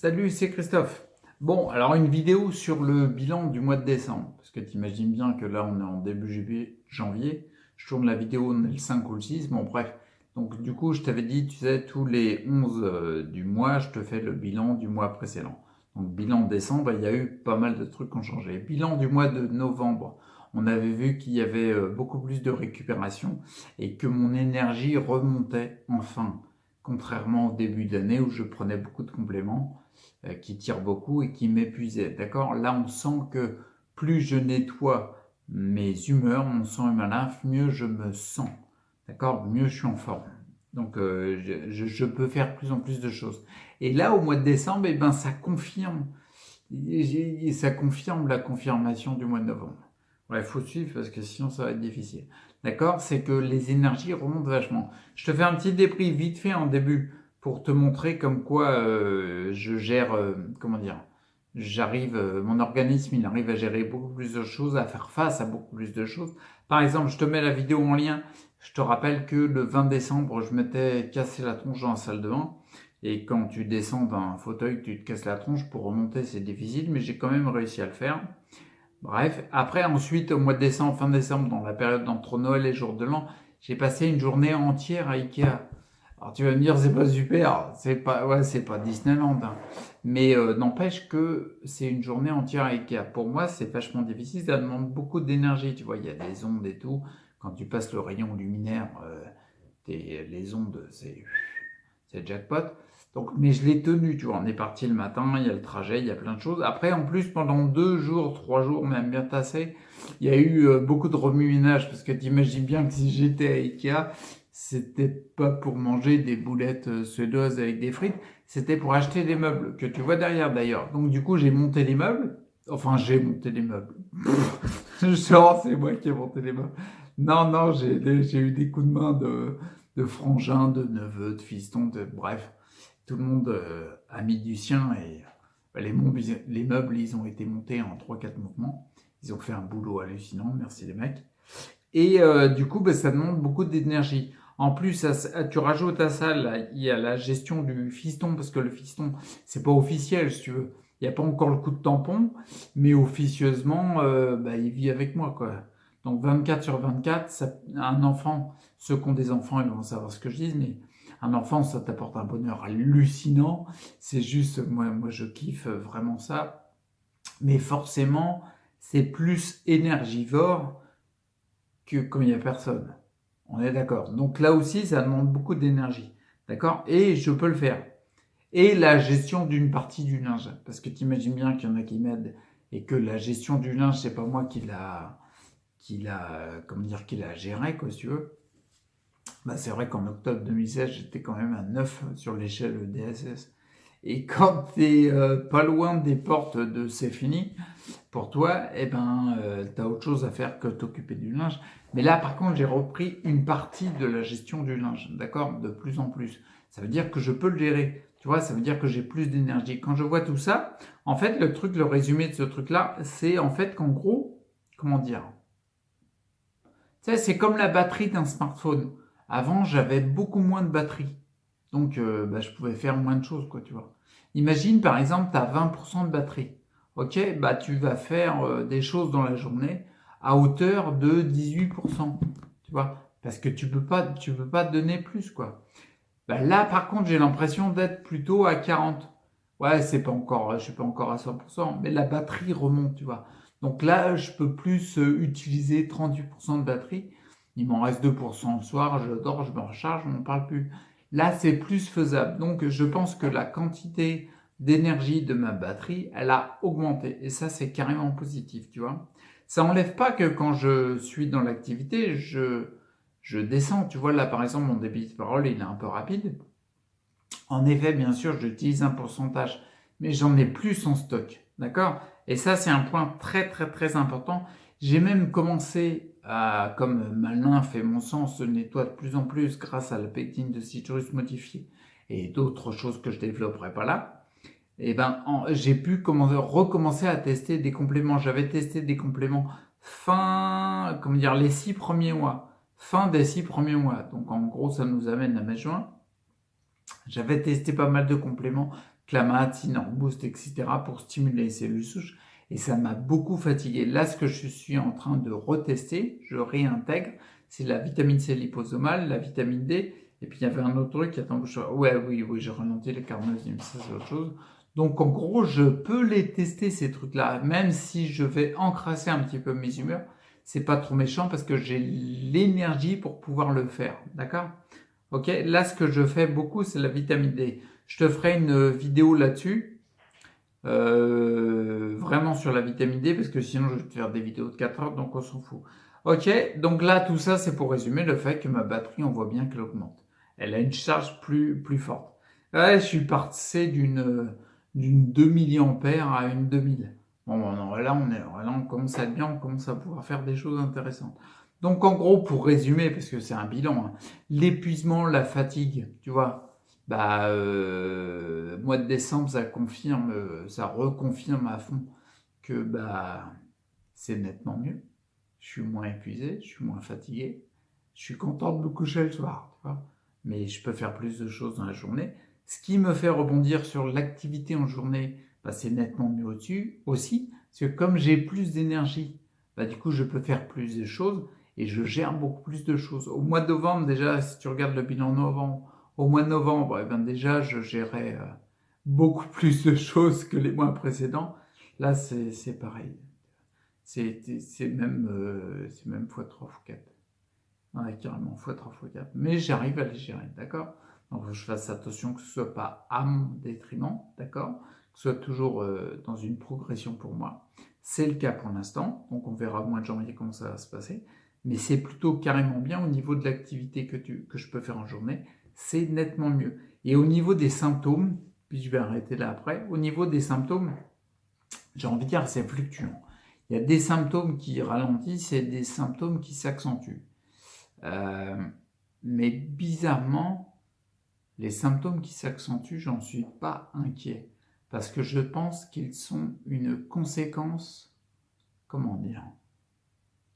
Salut, c'est Christophe. Bon, alors une vidéo sur le bilan du mois de décembre, parce que tu imagines bien que là on est en début janvier, je tourne la vidéo, on est le 5 ou le 6, bon bref. Donc du coup je t'avais dit, tu sais, tous les 11 du mois, je te fais le bilan du mois précédent. Donc bilan de décembre, il y a eu pas mal de trucs qui ont changé. Bilan du mois de novembre, on avait vu qu'il y avait beaucoup plus de récupération et que mon énergie remontait enfin, contrairement au début d'année où je prenais beaucoup de compléments qui tire beaucoup et qui m'épuisait. D'accord? Là, on sent que plus je nettoie mes humeurs, mon sang et ma lymphe, mieux je me sens. D'accord? Mieux je suis en forme. Donc, je peux faire plus en plus de choses. Et là, au mois de décembre, eh ben, ça confirme la confirmation du mois de novembre. Ouais, il faut suivre parce que sinon ça va être difficile. D'accord? C'est que les énergies remontent vachement. Je te fais un petit débrief vite fait en début pour te montrer comme quoi je gère, comment dire, mon organisme, il arrive à gérer beaucoup plus de choses, à faire face à beaucoup plus de choses. Par exemple, je te mets la vidéo en lien. Je te rappelle que le 20 décembre, je m'étais cassé la tronche dans la salle de bain. Et quand tu descends d'un fauteuil, tu te casses la tronche. Pour remonter, c'est difficile, mais j'ai quand même réussi à le faire. Bref, après, ensuite, au mois de décembre, fin décembre, dans la période entre Noël et jour de l'an, j'ai passé une journée entière à Ikea. Alors tu vas me dire, c'est pas super, c'est pas Disneyland, hein. Mais n'empêche que c'est une journée entière à Ikea. Pour moi, c'est vachement difficile, ça demande beaucoup d'énergie, tu vois, il y a des ondes et tout. Quand tu passes le rayon luminaire, les ondes, c'est jackpot. Donc, mais je l'ai tenu, tu vois. On est parti le matin, il y a le trajet, il y a plein de choses. Après, en plus, pendant 2 jours, 3 jours, même bien tassé, il y a eu beaucoup de remue-ménage parce que tu imagines bien que si j'étais à Ikea, c'était pas pour manger des boulettes suédoises avec des frites, c'était pour acheter des meubles que tu vois derrière d'ailleurs. Donc, du coup, j'ai monté les meubles. Enfin, j'ai monté les meubles. Genre, c'est moi qui ai monté les meubles. Non, non, j'ai eu des coups de main de frangins, de neveux, de fistons, bref, tout le monde a mis du sien et les meubles, ils ont été montés en 3-4 mouvements. Ils ont fait un boulot hallucinant, merci les mecs. Et du coup, bah, ça demande beaucoup d'énergie. En plus, tu rajoutes à ça, il y a la gestion du fiston, parce que le fiston, c'est pas officiel, si tu veux. Il n'y a pas encore le coup de tampon, mais officieusement, bah, il vit avec moi, quoi. Donc 24 sur 24, un enfant, ceux qui ont des enfants, ils vont savoir ce que je dis, mais un enfant, ça t'apporte un bonheur hallucinant. C'est juste, moi, je kiffe vraiment ça. Mais forcément, c'est plus énergivore que quand il n'y a personne. On est d'accord. Donc là aussi, ça demande beaucoup d'énergie. D'accord? Et je peux le faire. Et la gestion d'une partie du linge. Parce que tu imagines bien qu'il y en a qui m'aident et que la gestion du linge, c'est pas moi qui l'a géré, quoi, si tu veux. Bah, c'est vrai qu'en octobre 2016, j'étais quand même à 9 sur l'échelle DSS. Et quand t'es pas loin des portes de c'est fini, pour toi, eh ben, tu as autre chose à faire que t'occuper du linge. Mais là, par contre, j'ai repris une partie de la gestion du linge, d'accord? De plus en plus. Ça veut dire que je peux le gérer. Tu vois, ça veut dire que j'ai plus d'énergie. Quand je vois tout ça, en fait, le résumé de ce truc-là, c'est en fait qu'en gros, comment dire? Tu sais, c'est comme la batterie d'un smartphone. Avant, j'avais beaucoup moins de batterie. Donc, bah, je pouvais faire moins de choses, quoi, tu vois. Imagine, par exemple, tu as 20% de batterie. Ok, bah, tu vas faire des choses dans la journée à hauteur de 18%, tu vois. Parce que tu peux pas donner plus, quoi. Bah, là, par contre, j'ai l'impression d'être plutôt à 40. Ouais, je suis pas encore à 100%, mais la batterie remonte, tu vois. Donc là, je peux plus utiliser 38% de batterie. Il m'en reste 2% le soir, je dors, je me recharge, on n'en parle plus. Là, c'est plus faisable. Donc, je pense que la quantité d'énergie de ma batterie, elle a augmenté. Et ça, c'est carrément positif, tu vois. Ça enlève pas que quand je suis dans l'activité, je descends. Tu vois, là, par exemple, mon débit de parole, il est un peu rapide. En effet, bien sûr, j'utilise un pourcentage, mais j'en ai plus en stock. D'accord? Et ça, c'est un point très, très, très important. J'ai même commencé à, comme ma lymphe et mon sang se nettoient de plus en plus grâce à la pectine de citrus modifiée et d'autres choses que je développerai pas là, et ben, j'ai pu recommencer à tester des compléments. J'avais testé des compléments comment dire, les 6 premiers mois. Fin des 6 premiers mois. Donc, en gros, ça nous amène à mai-juin. J'avais testé pas mal de compléments, Clamate, Synor Boost, etc. pour stimuler les cellules souches. Et ça m'a beaucoup fatigué. Là, ce que je suis en train de retester, je réintègre, c'est la vitamine C liposomale, la vitamine D, et puis il y avait un autre truc, attends, oui, j'ai ralenti les carnosine, ça c'est autre chose. Donc en gros, je peux les tester ces trucs-là, même si je vais encrasser un petit peu mes humeurs, c'est pas trop méchant parce que j'ai l'énergie pour pouvoir le faire, d'accord? Ok, là ce que je fais beaucoup, c'est la vitamine D. Je te ferai une vidéo là-dessus, vraiment sur la vitamine D, parce que sinon je vais te faire des vidéos de 4 heures, donc on s'en fout. Ok, donc là tout ça c'est pour résumer le fait que ma batterie, on voit bien qu'elle augmente. Elle a une charge plus forte. Ouais, je suis passé d'une 2 milliampères à une 2000. Bon, non, là on commence à être bien, on commence à pouvoir faire des choses intéressantes. Donc en gros, pour résumer, parce que c'est un bilan, hein, l'épuisement, la fatigue, tu vois, bah, mois de décembre, ça reconfirme à fond que bah, c'est nettement mieux. Je suis moins épuisé, je suis moins fatigué, je suis content de me coucher le soir, tu vois, mais je peux faire plus de choses dans la journée. Ce qui me fait rebondir sur l'activité en journée, bah, c'est nettement mieux au-dessus aussi, parce que comme j'ai plus d'énergie, bah, du coup je peux faire plus de choses et je gère beaucoup plus de choses. Au mois de novembre, déjà, si tu regardes le bilan novembre, au mois de novembre, eh ben déjà je gérais beaucoup plus de choses que les mois précédents. Là, c'est pareil. C'est même x3, x4. Ouais, carrément, x3, x4. Mais j'arrive à les gérer, d'accord? Donc, je fasse attention que ce soit pas à mon détriment, d'accord? Que ce soit toujours dans une progression pour moi. C'est le cas pour l'instant, donc on verra au mois de janvier comment ça va se passer. Mais c'est plutôt carrément bien au niveau de l'activité que je peux faire en journée. C'est nettement mieux. Et au niveau des symptômes, puis je vais arrêter là après, au niveau des symptômes, j'ai envie de dire c'est fluctuant. Il y a des symptômes qui ralentissent et des symptômes qui s'accentuent. Mais bizarrement, les symptômes qui s'accentuent, j'en suis pas inquiet. Parce que je pense qu'ils sont une conséquence, comment dire,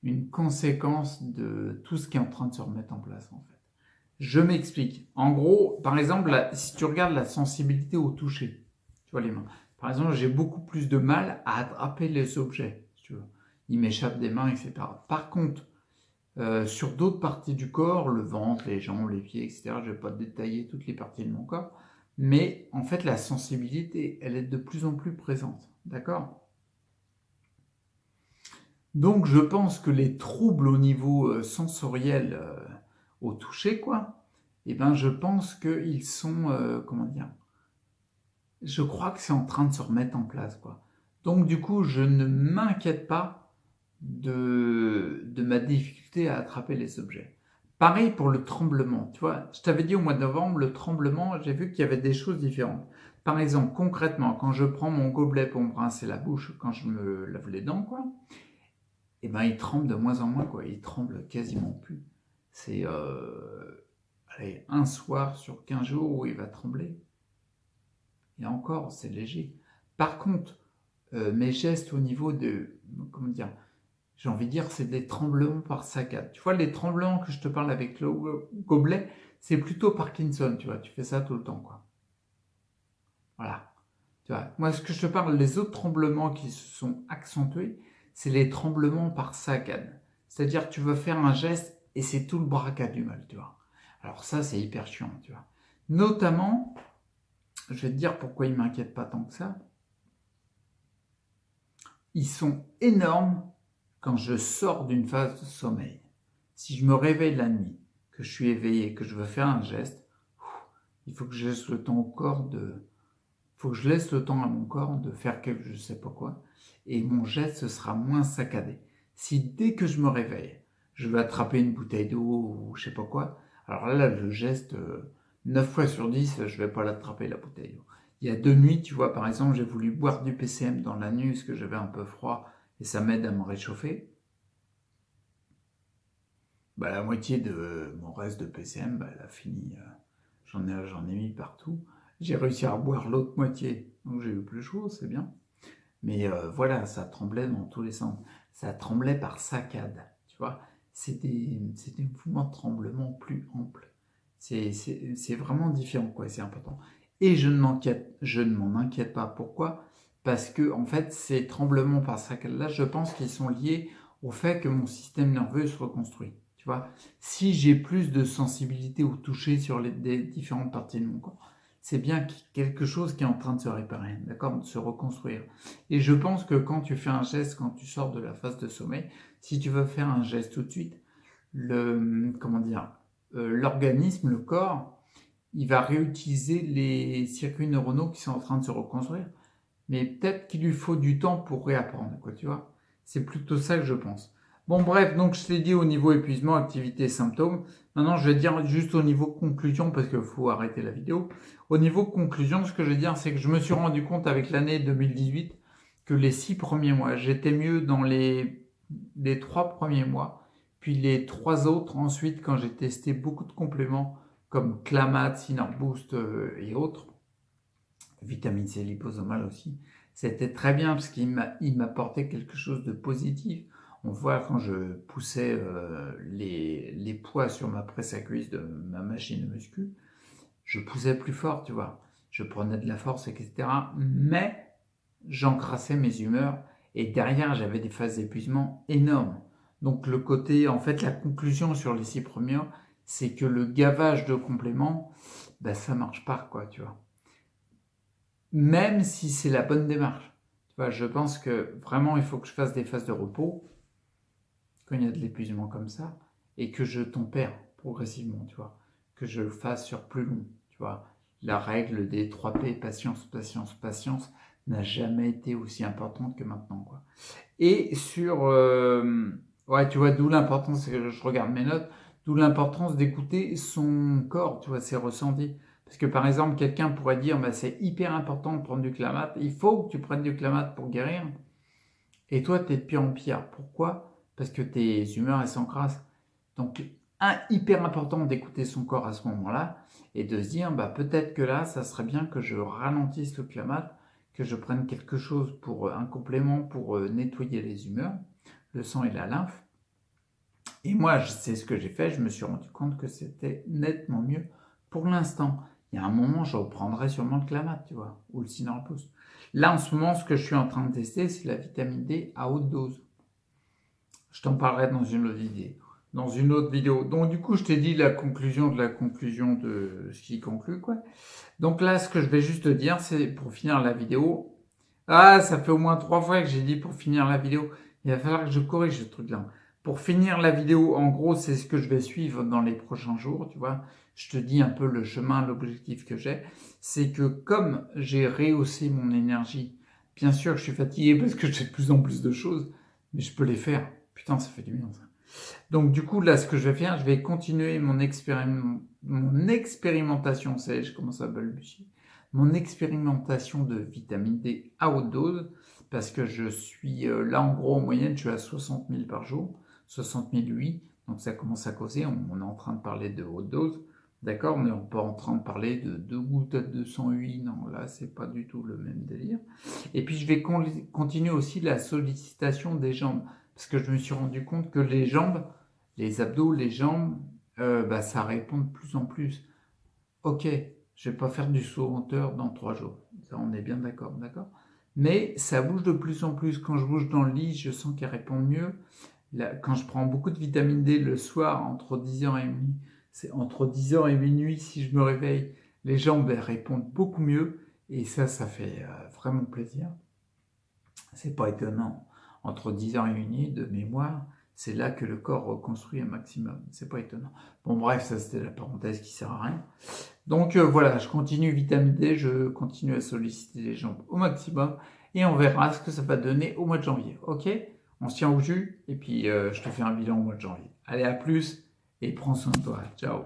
une conséquence de tout ce qui est en train de se remettre en place en fait. Je m'explique. En gros, par exemple, si tu regardes la sensibilité au toucher, tu vois les mains. Par exemple, j'ai beaucoup plus de mal à attraper les objets, si tu veux. Ils m'échappent des mains, etc. Par contre, sur d'autres parties du corps, le ventre, les jambes, les pieds, etc., je ne vais pas détailler toutes les parties de mon corps, mais en fait, la sensibilité, elle est de plus en plus présente, d'accord? Donc, je pense que les troubles au niveau sensoriel, au toucher, quoi, eh ben, je pense qu'ils sont, comment dire, je crois que c'est en train de se remettre en place, quoi. Donc, du coup, je ne m'inquiète pas de ma difficulté à attraper les objets. Pareil pour le tremblement, tu vois, je t'avais dit au mois de novembre, le tremblement, j'ai vu qu'il y avait des choses différentes. Par exemple, concrètement, quand je prends mon gobelet pour me rincer la bouche, quand je me lave les dents, quoi, eh ben, il tremble de moins en moins, quoi. Il tremble quasiment plus. C'est allez, un soir sur 15 jours où il va trembler. Et encore, c'est léger. Par contre, mes gestes au niveau de, comment dire, j'ai envie de dire, c'est des tremblements par saccade. Tu vois, les tremblements que je te parle avec le gobelet, c'est plutôt Parkinson, tu vois. Tu fais ça tout le temps, quoi. Voilà. Tu vois, moi, ce que je te parle, les autres tremblements qui se sont accentués, c'est les tremblements par saccade. C'est-à-dire que tu veux faire un geste et c'est tout le bras qui a du mal, tu vois. Alors ça, c'est hyper chiant, tu vois. Notamment, je vais te dire pourquoi ils ne m'inquiètent pas tant que ça. Ils sont énormes quand je sors d'une phase de sommeil. Si je me réveille la nuit, que je suis éveillé, que je veux faire un geste, il faut que je laisse le temps au corps faut que je laisse le temps à mon corps de faire quelque je sais pas quoi, et mon geste ce sera moins saccadé. Si dès que je me réveille, je veux attraper une bouteille d'eau ou je sais pas quoi, alors là le geste, 9 fois sur 10, je vais pas l'attraper la bouteille d'eau. Il y a 2 nuits, tu vois, par exemple, j'ai voulu boire du PCM dans la nuit parce que j'avais un peu froid et ça m'aide à me réchauffer. Bah, la moitié de mon reste de PCM, bah, elle a fini, j'en ai mis partout. J'ai réussi à boire l'autre moitié, donc j'ai eu plus chaud, c'est bien. Mais voilà, ça tremblait dans tous les sens. Ça tremblait par saccades, tu vois. C'était un mouvement de tremblement plus ample. C'est vraiment différent, quoi, c'est important. Et je ne m'en inquiète pas. Pourquoi? Parce que, en fait, ces tremblements par saccades-là, je pense qu'ils sont liés au fait que mon système nerveux se reconstruit. Tu vois, si j'ai plus de sensibilité au toucher sur des différentes parties de mon corps, c'est bien quelque chose qui est en train de se réparer, d'accord, de se reconstruire. Et je pense que quand tu fais un geste, quand tu sors de la phase de sommeil, si tu veux faire un geste tout de suite, comment dire, l'organisme, le corps, il va réutiliser les circuits neuronaux qui sont en train de se reconstruire. Mais peut-être qu'il lui faut du temps pour réapprendre, quoi, tu vois. C'est plutôt ça que je pense. Bon, bref, donc je t'ai dit au niveau épuisement, activité, symptômes. Maintenant, je vais dire juste au niveau conclusion, parce qu'il faut arrêter la vidéo. Au niveau conclusion, ce que je vais dire, c'est que je me suis rendu compte avec l'année 2018 que les 6 premiers mois, j'étais mieux dans les 3 premiers mois, puis les 3 autres, ensuite, quand j'ai testé beaucoup de compléments, comme Clamat, Synerboost et autres, vitamine C liposomale aussi, c'était très bien parce qu'il m'apportait quelque chose de positif. On voit quand je poussais les poids sur ma presse à cuisse de ma machine de muscu, je poussais plus fort, tu vois. Je prenais de la force, etc. Mais j'encrassais mes humeurs et derrière, j'avais des phases d'épuisement énormes. Donc le côté, en fait, la conclusion sur les 6 premiers, c'est que le gavage de compléments, ben, ça marche pas, quoi, tu vois. Même si c'est la bonne démarche. Tu vois, je pense que vraiment, il faut que je fasse des phases de repos quand il y a de l'épuisement comme ça et que je tempère progressivement, tu vois. Que je le fasse sur plus long, tu vois. La règle des 3 P, patience, patience, patience, n'a jamais été aussi importante que maintenant, quoi. Et sur... ouais, tu vois, d'où l'importance, je regarde mes notes, d'où l'importance d'écouter son corps, tu vois, ses ressentis. Parce que par exemple, quelqu'un pourrait dire, bah, c'est hyper important de prendre du Clamat, il faut que tu prennes du Clamat pour guérir. Et toi, tu es de pire en pire. Pourquoi? Parce que tes humeurs, elles s'encrassent. Donc, hyper important d'écouter son corps à ce moment-là et de se dire, bah, peut-être que là, ça serait bien que je ralentisse le Clamat, que je prenne quelque chose pour un complément pour nettoyer les humeurs, le sang et la lymphe. Et moi, c'est ce que j'ai fait, je me suis rendu compte que c'était nettement mieux pour l'instant. Il y a un moment, je reprendrai sûrement le Clamat, tu vois, ou le Synerboost. Là, en ce moment, ce que je suis en train de tester, c'est la vitamine D à haute dose. Je t'en parlerai dans une autre vidéo. Donc, du coup, je t'ai dit la conclusion de ce qui conclut, quoi. Donc là, ce que je vais juste te dire, c'est pour finir la vidéo. Ah, ça fait au moins 3 fois que j'ai dit pour finir la vidéo. Il va falloir que je corrige ce truc-là. Pour finir la vidéo, en gros, c'est ce que je vais suivre dans les prochains jours, tu vois. Je te dis un peu le chemin, l'objectif que j'ai. C'est que comme j'ai rehaussé mon énergie, bien sûr, je suis fatigué parce que j'ai de plus en plus de choses, mais je peux les faire. Putain, ça fait du bien, ça. Donc du coup, là, ce que je vais faire, je vais continuer mon expérimentation, ça y est, je commence à balbutier, mon expérimentation de vitamine D à haute dose, parce que je suis là, en gros, en moyenne, je suis à 60 000 par jour, 60 000 oui, donc ça commence à causer, on est en train de parler de haute dose, d'accord, on n'est pas en train de parler de 2 gouttes à 208, non, là, c'est pas du tout le même délire. Et puis, je vais continuer aussi la sollicitation des jambes, parce que je me suis rendu compte que les jambes, les abdos, les jambes, bah, ça répond de plus en plus. Ok, je vais pas faire du saut en hauteur dans 3 jours. Ça, on est bien d'accord, d'accord. Mais ça bouge de plus en plus. Quand je bouge dans le lit, je sens qu'elles répondent mieux. Là, quand je prends beaucoup de vitamine D le soir, entre 10h et minuit, c'est entre 10h et minuit, si je me réveille, les jambes elles répondent beaucoup mieux. Et ça fait vraiment plaisir. C'est pas étonnant. Entre 10h et minuit, de mémoire, c'est là que le corps reconstruit un maximum. C'est pas étonnant. Bon, bref, ça c'était la parenthèse qui sert à rien. Donc voilà, je continue vitamine D, je continue à solliciter les jambes au maximum et on verra ce que ça va donner au mois de janvier. Ok? On se tient au jus et puis je te fais un bilan au mois de janvier. Allez, à plus et prends soin de toi. Ciao.